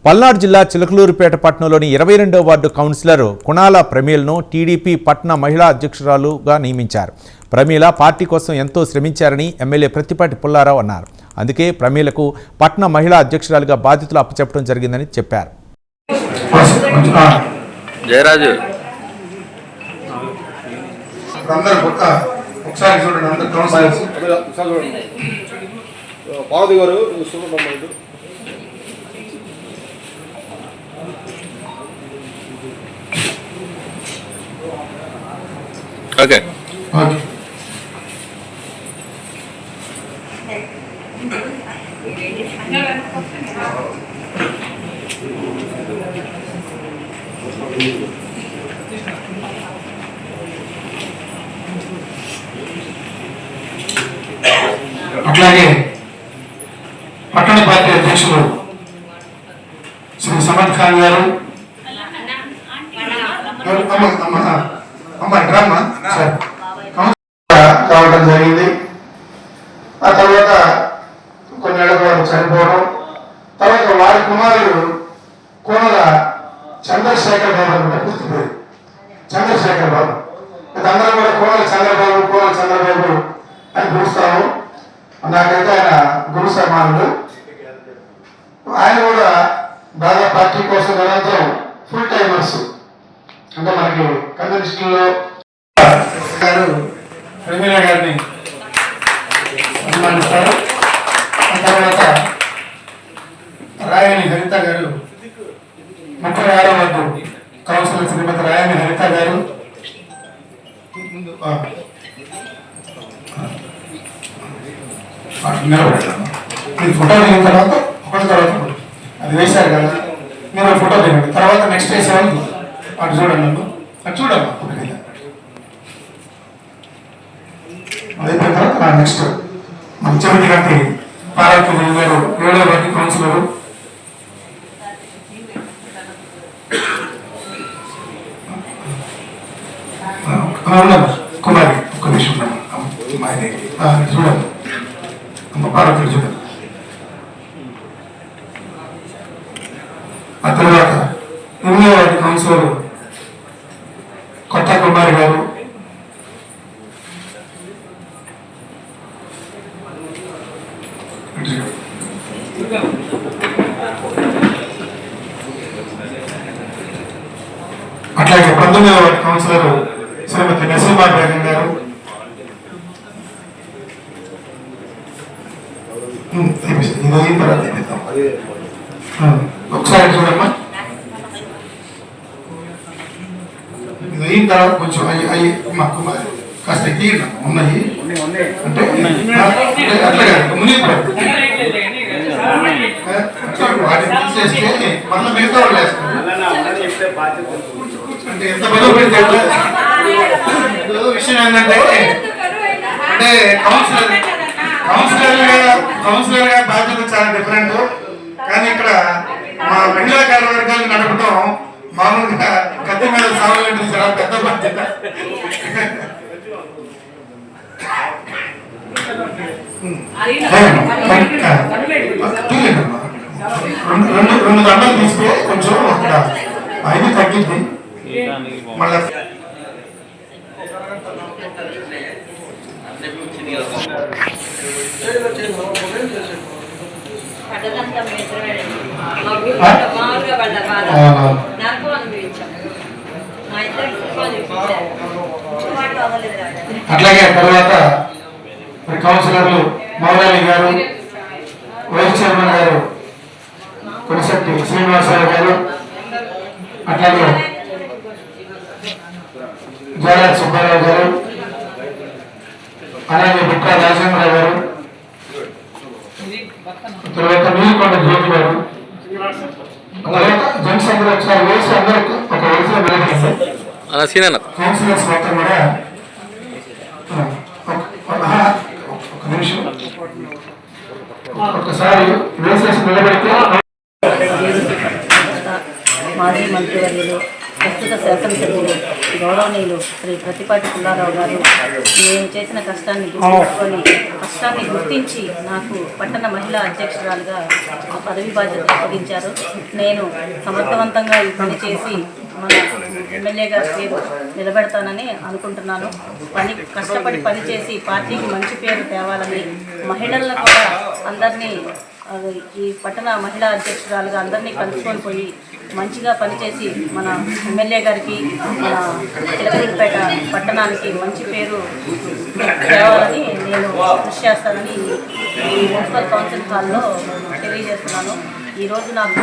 పల్నాడు జిల్లా చిలకలూరుపేట పట్టణంలోని 22వ ward councillor కుణాల ప్రమీలను TDP పట్టణ మహిళా అధ్యక్షురాలుగా నియమించారు. ప్రమీల పార్టీ కోసం ఎంతో శ్రమించారని ఎమ్మెల్యే ప్రత్తిపాటి పుల్లారావు అన్నారు. అందుకే ప్రమీలకు పట్టణ మహిళా అధ్యక్షురాలుగా బాధ్యతలు అప్పచెప్పడం జరిగిందని చెప్పారు. జయరాజు ఓకే అట్లాగే పట్టణ పార్టీ అధ్యక్షులు శ్రీ సమద్ ఖాన్ గారు కావడం జరిగింది. ఆ తర్వాత కొన్నేళ్ల వారు చనిపోవడం, తర్వాత వారి కుమారుడు కోనల చంద్రశేఖర్ బాబు అంటే పూర్తి పేరు చంద్రశేఖర్ బాబు. అందరం కూడా కోనల చంద్రబాబు అని పిలుస్తాము. నాకైతే ఆయన గురు సమానుడు. ఆయన కూడా దాదాపు పార్టీ కోసం నిరంతరం ఫుల్ టైమర్స్ అంటే మనకి కమ్యూనిస్టుల్లో గారు ప్రమీల గారిని సన్మానిస్తారు. ఆ తర్వాత రాయని హరిత గారు 36వ వార్డు కౌన్సిలర్ శ్రీమతి రాయని హరిత గారు మీరు ఫోటో దిగిన తర్వాత ఒకటి తర్వాత అది వేశారు కదా, మీరు ఫోటో దిగండి. తర్వాత నెక్స్ట్ వేసేవాళ్ళు అటు చూడండి, అటు చూడమ్మా. అయిపోయిన తర్వాత నెక్స్ట్ మంచి గారి పార్వతి గారు 7వ వార్డు కౌన్సిలరు. కుమారి ఒక్క నిమిషం చూడండి పార్వతి చూడండి. ఆ తర్వాత 8వ వార్డు కౌన్సిలర్ కొత్త కుమారి గారు. అట్లాగే 19వ వార్డు కౌన్సిలర్ శ్రీమతి నసీమా బేగం గారు. ఇది తర్వాత ఒకసారి చూడమ్మా. ఇది అయిన తర్వాత కొంచెం అయ్యి మా కుమారి కాస్త ఎక్కినా ఉన్నాయి అంటే అట్లా కాదు మునిగిపోయింది. వాటిని తీసేస్తే మళ్ళీ మిగతా వాళ్ళు వేస్తారు అంటే ఎంత బదులు పెడితే విషయం ఏంటంటే అంటే కౌన్సిలర్ గా బాధ్యత చాలా డిఫరెంట్. కానీ ఇక్కడ మా మహిళా కార్యవర్గాలు నడపడం మామూలుగా కత్తి మీద సాగులంటే చాలా పెద్ద బాధ్యత. రెండు దండలు తీస్తే కొంచెం అక్కడ ఐదు తగ్గింది. మళ్ళీ అట్లాగే తర్వాత కౌన్సిలర్లు మౌలాలి గారు, వైస్ చైర్మన్ గారు కొనిశెట్టి శ్రీనివాసరావు గారు, అట్లాగే జయరాజ్ సుబ్బారావు గారు, అలాగే బుట్ట రాజేంద్ర గారు, తర్వాత నీలకొండ జ్యోతి గారు, తర్వాత జెంట్స్ అందరూ ఒకసారి వేసి అందరూ ఒక వయసులో నిలబడింది. కౌన్సిలర్స్ మొత్తం కూడా ఒక నిమిషం ఒకసారి వేసేసి నిలబడితే మాజీ మంత్రివర్యులు ప్రస్తుత శాసనసభ్యులు గౌరవనీయులు శ్రీ ప్రతిపాటి పుల్లారావు గారు నేను చేసిన కష్టాన్ని గుర్తించి నాకు పట్టణ మహిళా అధ్యక్షురాలుగా ఆ పదవి బాధ్యత అప్పగించారు. నేను సమర్థవంతంగా ఈ పని చేసి మన ఎమ్మెల్యే గారి పేరు నిలబెడతానని అనుకుంటున్నాను. కష్టపడి పనిచేసి పార్టీకి మంచి పేరు తేవాలని, మహిళలను కూడా అందరినీ ఈ పట్టణ మహిళా అధ్యక్షురాలుగా అందరినీ కలుసుకొని పోయి మంచిగా పనిచేసి మన ఎమ్మెల్యే గారికి, మన చిలకలూరిపేట పట్టణానికి మంచి పేరు తేవాలని నేను కృషి చేస్తానని ఈ మున్సిపల్ కౌన్సిల్ హాల్లో తెలియజేస్తున్నాను. ఈరోజు నాకు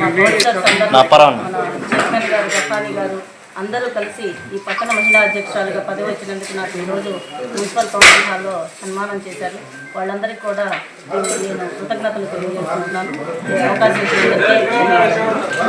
మా కౌన్సిలర్స్ అందరూ, మన చైర్మన్ గారు, గఫానీ గారు అందరూ కలిసి ఈ పట్టణ మహిళా అధ్యక్షురాలుగా పదవి వచ్చినందుకు నాకు ఈరోజు మున్సిపల్ కౌన్సిల్ హాల్లో సన్మానం చేశారు. వాళ్ళందరికీ కూడా నేను కృతజ్ఞతలు తెలియజేస్తున్నాను. ఈ అవకాశం ఇచ్చినందుకు